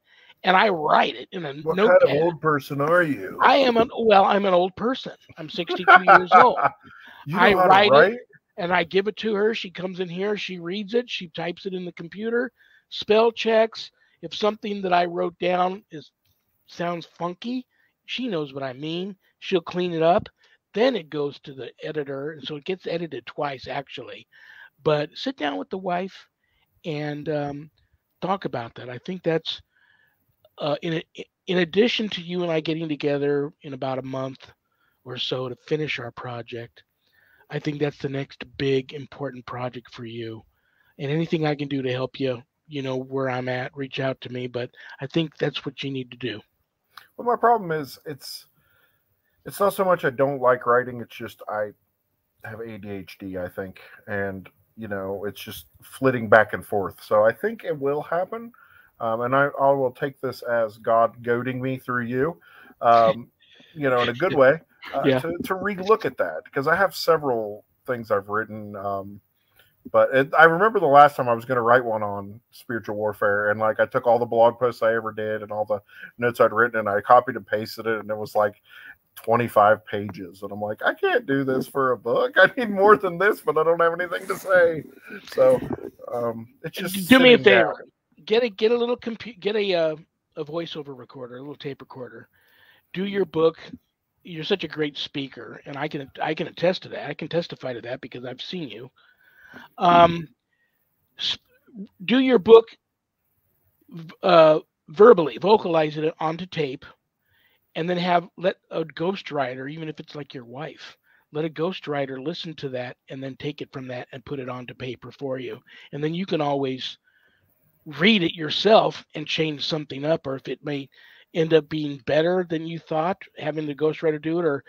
and I write it in a what kind of notepad. old person are you? I'm an old person. I'm 62 years old. You I know how to write it write? and I give it to her. She comes in here, she reads it, she types it in the computer, spell checks. If something that I wrote down is sounds funky, she knows what I mean. She'll clean it up. Then it goes to the editor, and so it gets edited twice actually. But sit down with the wife and talk about that. I think that's in addition to you and I getting together in about a month or so to finish our project. I think that's the next big important project for you. And anything I can do to help you, you know where I'm at, reach out to me. But I think that's what you need to do. Well, my problem is it's not so much I don't like writing. It's just I have ADHD, I think, and it's just flitting back and forth. So I think it will happen, and I will take this as God goading me through you, um, in a good way, Yeah. to relook at that because I have several things I've written. But I remember the last time I was going to write one on spiritual warfare, and like I took all the blog posts I ever did and all the notes I'd written, and I copied and pasted it, and it was like 25 pages, and I'm like, I can't do this for a book. I need more than this, but I don't have anything to say. So it's just Do me a sitting down. favor. Get a little get a voiceover recorder, a little tape recorder. Do your book. You're such a great speaker, and I can attest to that. I can testify to that because I've seen you. Um, do your book verbally, vocalize it onto tape, and then let a ghostwriter, even if it's like your wife, let a ghostwriter listen to that and then take it from that and put it onto paper for you. And then you can always read it yourself and change something up, or if it may end up being better than you thought, having the ghostwriter do it, or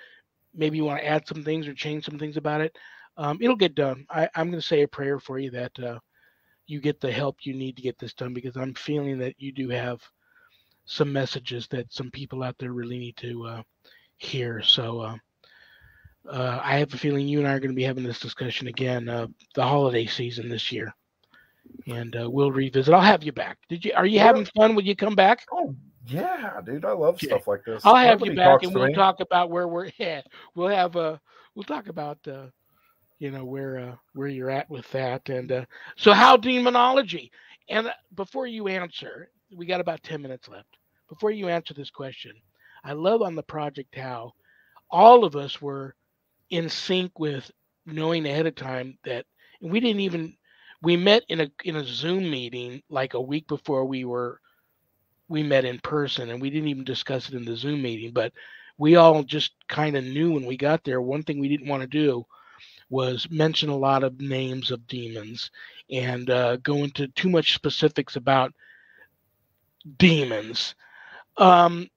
maybe you want to add some things or change some things about it. It'll get done. I'm going to say a prayer for you that you get the help you need to get this done because I'm feeling that you do have some messages that some people out there really need to hear. So I have a feeling you and I are going to be having this discussion again the holiday season this year, and we'll revisit. I'll have you back. Are you Yeah. having fun when you come back? Oh yeah, dude, I love Okay. stuff like this. I'll have you Nobody back, talks and to we'll me. talk about where we're at. We'll talk about where you're at with that, and so how demonology. And before you answer, we got about 10 minutes left. Before you answer this question, I love on the project how all of us were in sync with knowing ahead of time that and we didn't even we met in a Zoom meeting like a week before we met in person, and we didn't even discuss it in the Zoom meeting, but we all just kind of knew when we got there. One thing we didn't want to do was mention a lot of names of demons and go into too much specifics about demons. Um,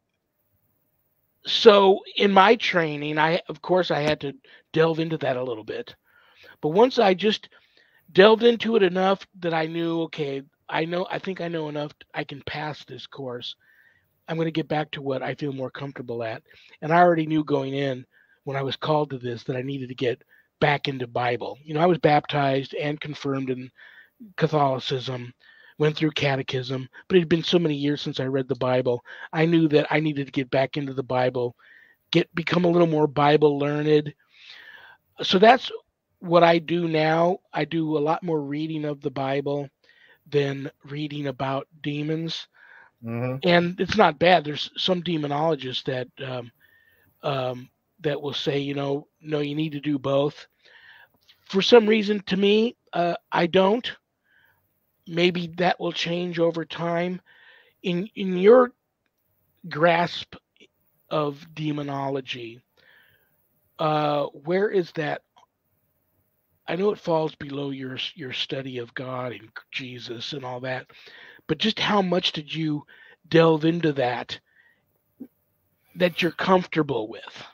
so in my training, of course I had to delve into that a little bit. But once I just delved into it enough that I knew, okay, I think I know enough. I can pass this course. I'm going to get back to what I feel more comfortable at. And I already knew going in when I was called to this that I needed to get back into Bible. I was baptized and confirmed in Catholicism, went through catechism, but it had been so many years since I read the Bible. I knew that I needed to get back into the Bible, become a little more Bible learned. So that's what I do now. I do a lot more reading of the Bible than reading about demons. Mm-hmm. And it's not bad. There's some demonologists um, that will say, no, you need to do both. For some reason, to me, I don't. Maybe that will change over time. In your grasp of demonology, where is that? I know it falls below your study of God and Jesus and all that, but just how much did you delve into that you're comfortable with?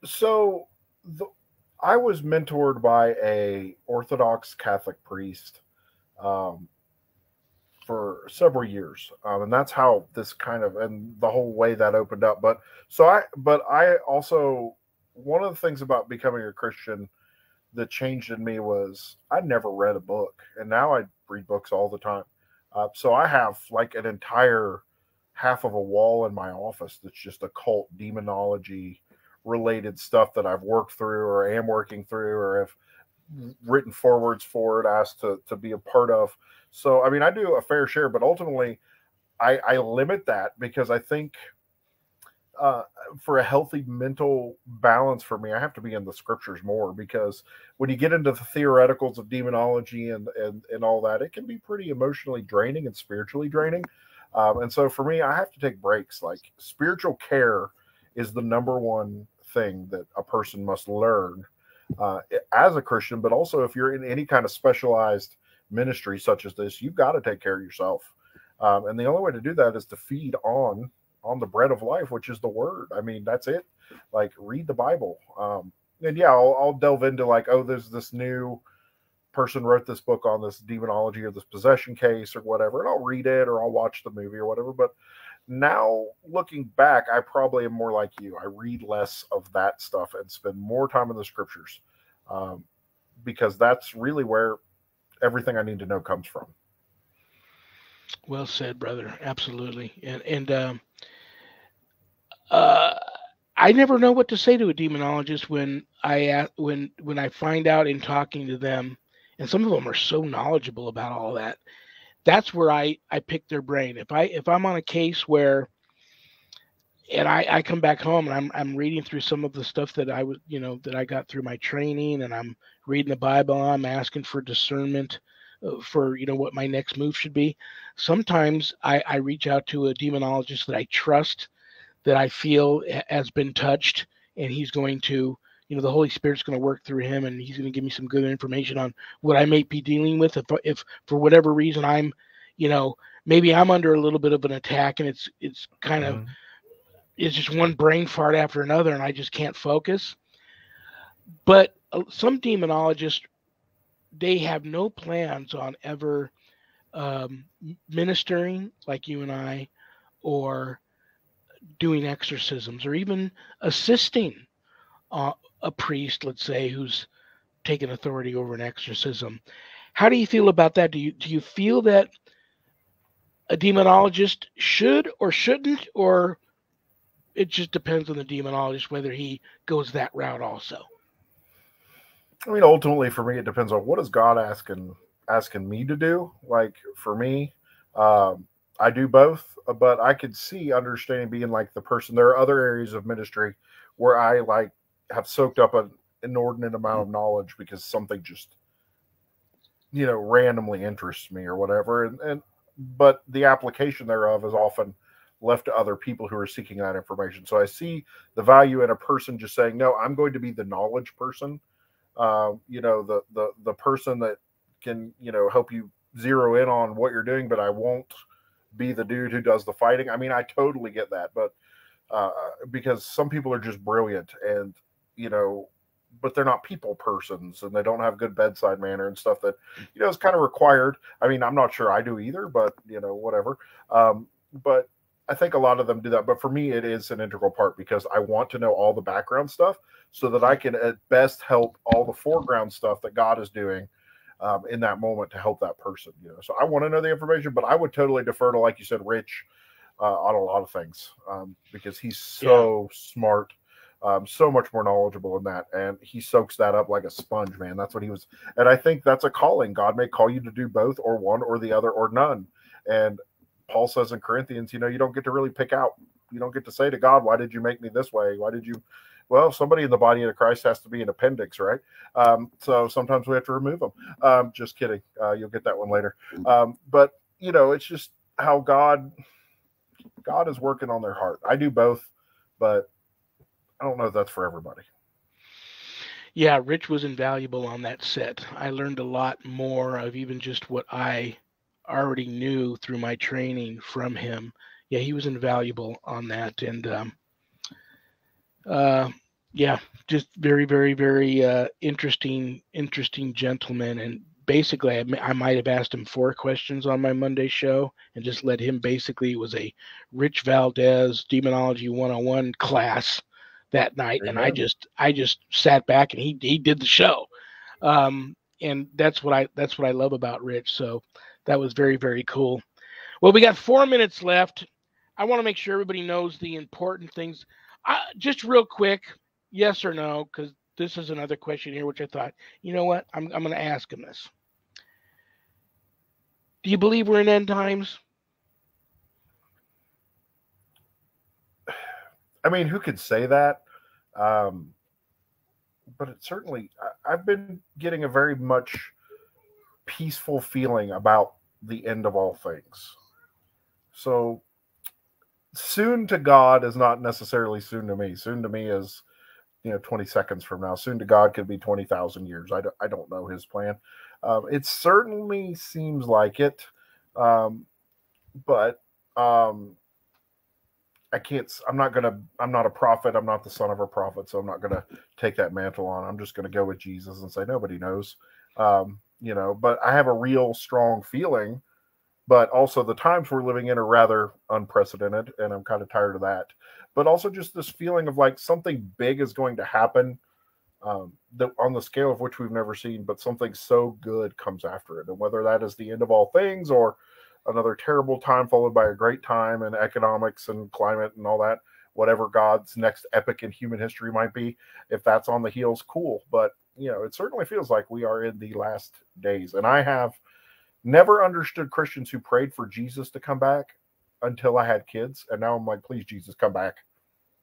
So the, I was mentored by a Orthodox Catholic priest um, for several years, and that's how this kind of and the whole way that opened up. But I also one of the things about becoming a Christian that changed in me was I never read a book, and now I read books all the time. So I have like an entire half of a wall in my office that's just occult demonology related stuff that I've worked through or am working through or have written forwards for it, asked to be a part of. So I mean, I do a fair share, but ultimately I limit that because I think uh, for a healthy mental balance for me, I have to be in the scriptures more because when you get into the theoreticals of demonology and all that, it can be pretty emotionally draining and spiritually draining. And so for me, I have to take breaks. Like spiritual care is the number one thing that a person must learn uh, as a Christian, but also if you're in any kind of specialized ministry such as this, you've got to take care of yourself. And the only way to do that is to feed on the bread of life, which is the word. I mean, that's it. Like read the Bible. And yeah, I'll delve into like, oh, there's this new person wrote this book on this demonology or this possession case or whatever, and I'll read it or I'll watch the movie or whatever. But now looking back, I probably am more like you. I read less of that stuff and spend more time in the scriptures um, because that's really where everything I need to know comes from. Well said, brother. Absolutely. And uh, I never know what to say to a demonologist when I find out in talking to them, and some of them are so knowledgeable about all that. That's where I pick their brain. If I'm on a case where and I come back home and I'm reading through some of the stuff that I was that I got through my training, and I'm reading the Bible. I'm asking for discernment for what my next move should be. Sometimes I reach out to a demonologist that I trust, that I feel has been touched, and he's going to the Holy Spirit's going to work through him, and he's going to give me some good information on what I may be dealing with. If for whatever reason I'm you know maybe I'm under a little bit of an attack, and it's kind of Mm-hmm. it's just one brain fart after another, and I just can't focus. But some demonologists, they have no plans on ever um, ministering like you and I, or doing exorcisms, or even assisting uh, a priest, let's say, who's taken authority over an exorcism. How do you feel about that? Do you feel that a demonologist should or shouldn't, or it just depends on the demonologist whether he goes that route also? I mean, ultimately, for me, it depends on what is God asking me to do. Like for me, I do both, but I could see understanding being like the person. There are other areas of ministry where I like have soaked up an inordinate amount of knowledge because something just randomly interests me or whatever, and but the application thereof is often left to other people who are seeking that information. So I see the value in a person just saying, "No, I'm going to be the knowledge person." The person that can help you zero in on what you're doing, but I won't be the dude who does the fighting. I mean, I totally get that, but because some people are just brilliant and you know but they're not people persons, and they don't have good bedside manner and stuff that, is kind of required. I mean, I'm not sure I do either, but whatever. But I think a lot of them do that. But for me, it is an integral part because I want to know all the background stuff so that I can at best help all the foreground stuff that God is doing in that moment to help that person. So I want to know the information, but I would totally defer to, like you said, Rich on a lot of things because he's so smart, so much more knowledgeable in that, and he soaks that up like a sponge, man. That's what he was, and I think that's a calling. God may call you to do both, or one, or the other, or none. And Paul says in Corinthians, you don't get to really pick out. You don't get to say to God, "Why did you make me this way? Why did you?" Well, somebody in the body of Christ has to be an appendix, right? So sometimes we have to remove them. Just kidding. You'll get that one later. But it's just how God is working on their heart. I do both, but I don't know if that's for everybody. Yeah, Rich was invaluable on that set. I learned a lot more of even just what I already knew through my training from him. Yeah, he was invaluable on that, and yeah, just very, very, very interesting gentleman. And basically, I might have asked him 4 questions on my Monday show and just let him. Basically, it was a Rich Valdez Demonology 101 class that night, Amen. and I just sat back and he did the show. And that's what I love about Rich. So that was very, very cool. Well, we got 4 minutes left. I want to make sure everybody knows the important things. Just real quick, yes or no, because this is another question here, which I thought, you know what, I'm going to ask him this. Do you believe we're in end times? I mean, who could say that? But it certainly, I've been getting a very much peaceful feeling about the end of all things. So soon to God is not necessarily soon to me. Soon to me is 20 seconds from now. Soon to God could be 20,000 years. I don't know his plan. It certainly seems like it, but I can't. I'm not a prophet. I'm not the son of a prophet, so I'm not gonna take that mantle on. I'm just gonna go with Jesus and say nobody knows. But I have a real strong feeling. But also the times we're living in are rather unprecedented, and I'm kind of tired of that. But also just this feeling of like something big is going to happen that on the scale of which we've never seen, but something so good comes after it. And whether that is the end of all things or another terrible time followed by a great time in economics and climate and all that, whatever God's next epic in human history might be, if that's on the heels, cool. But, it certainly feels like we are in the last days. And I have never understood Christians who prayed for Jesus to come back until I had kids. And now I'm like, please, Jesus, come back.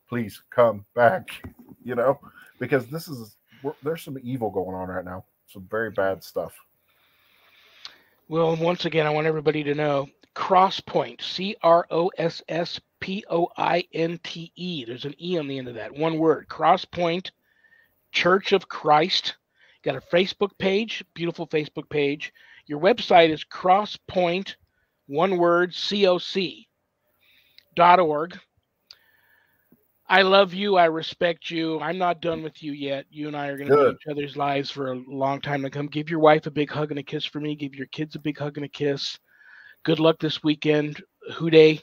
Please come back, because there's some evil going on right now. Some very bad stuff. Well, once again, I want everybody to know Crosspoint, CROSSPOINTE. There's an E on the end of that. One word, Crosspoint Church of Christ. Got a Facebook page, beautiful Facebook page. Your website is crosspoint, one word, COC.org. I love you. I respect you. I'm not done with you yet. You and I are going to be in each other's lives for a long time to come. Give your wife a big hug and a kiss for me. Give your kids a big hug and a kiss. Good luck this weekend, Houday.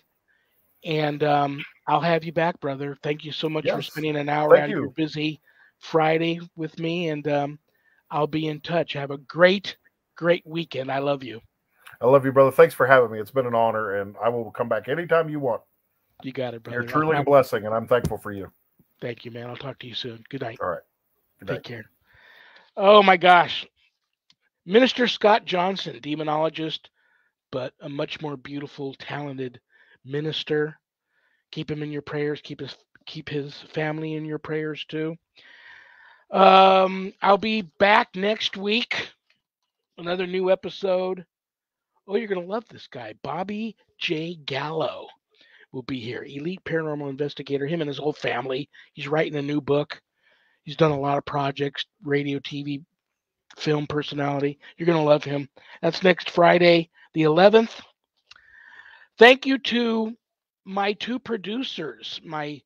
And I'll have you back, brother. Thank you so much for spending an hour out of your busy Friday with me. And I'll be in touch. Have a great, great weekend. I love you. I love you, brother. Thanks for having me. It's been an honor, and I will come back anytime you want. You got it, brother. You're truly a blessing, and I'm thankful for you. Thank you, man. I'll talk to you soon. Good night. All right. Good night. Take care. Oh, my gosh. Minister Scott Johnson, demonologist, but a much more beautiful, talented minister. Keep him in your prayers. Keep his family in your prayers, too. I'll be back next week. Another new episode. Oh, you're going to love this guy. Bobby J. Gallo will be here. Elite paranormal investigator, him and his whole family. He's writing a new book. He's done a lot of projects, radio, TV, film personality. You're going to love him. That's next Friday, the 11th. Thank you to my 2 producers, my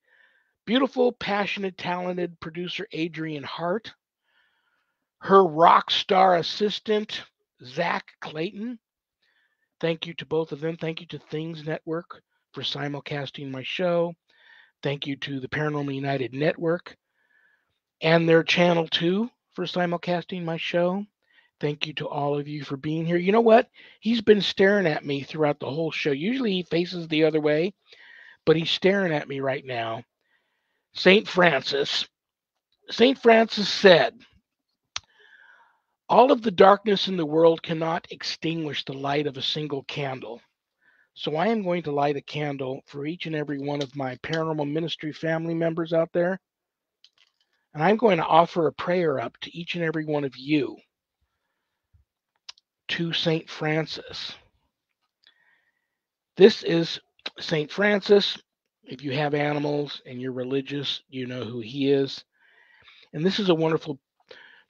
beautiful, passionate, talented producer, Adrian Hart, her rock star assistant, Zach Clayton. Thank you to both of them. Thank you to Things Network for simulcasting my show. Thank you to the Paranormal United Network and their channel 2 for simulcasting my show. Thank you to all of you for being here. You know what? He's been staring at me throughout the whole show. Usually he faces the other way, but he's staring at me right now. St. Francis. St. Francis said, all of the darkness in the world cannot extinguish the light of a single candle. So I am going to light a candle for each and every one of my paranormal ministry family members out there. And I'm going to offer a prayer up to each and every one of you to St. Francis. This is St. Francis. If you have animals and you're religious, you know who he is. And this is a wonderful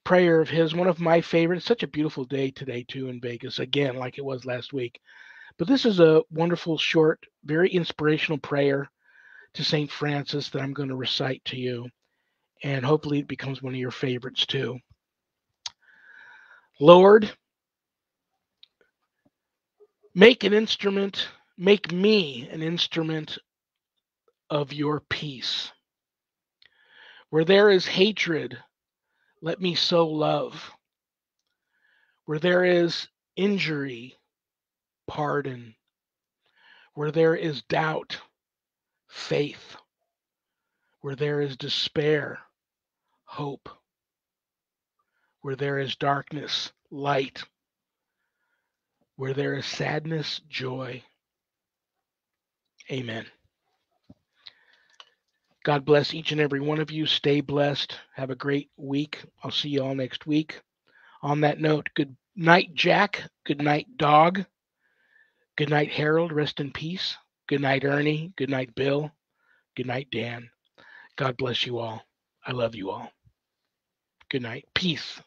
prayer of his, one of my favorites. Such a beautiful day today, too, in Vegas, again, like it was last week. But this is a wonderful, short, very inspirational prayer to St. Francis that I'm going to recite to you. And hopefully it becomes one of your favorites, too. Lord, make me an instrument of your peace. Where there is hatred, let me sow love. Where there is injury, pardon. Where there is doubt, faith. Where there is despair, hope. Where there is darkness, light. Where there is sadness, joy. Amen. God bless each and every one of you. Stay blessed. Have a great week. I'll see you all next week. On that note, good night, Jack. Good night, Dog. Good night, Harold. Rest in peace. Good night, Ernie. Good night, Bill. Good night, Dan. God bless you all. I love you all. Good night. Peace.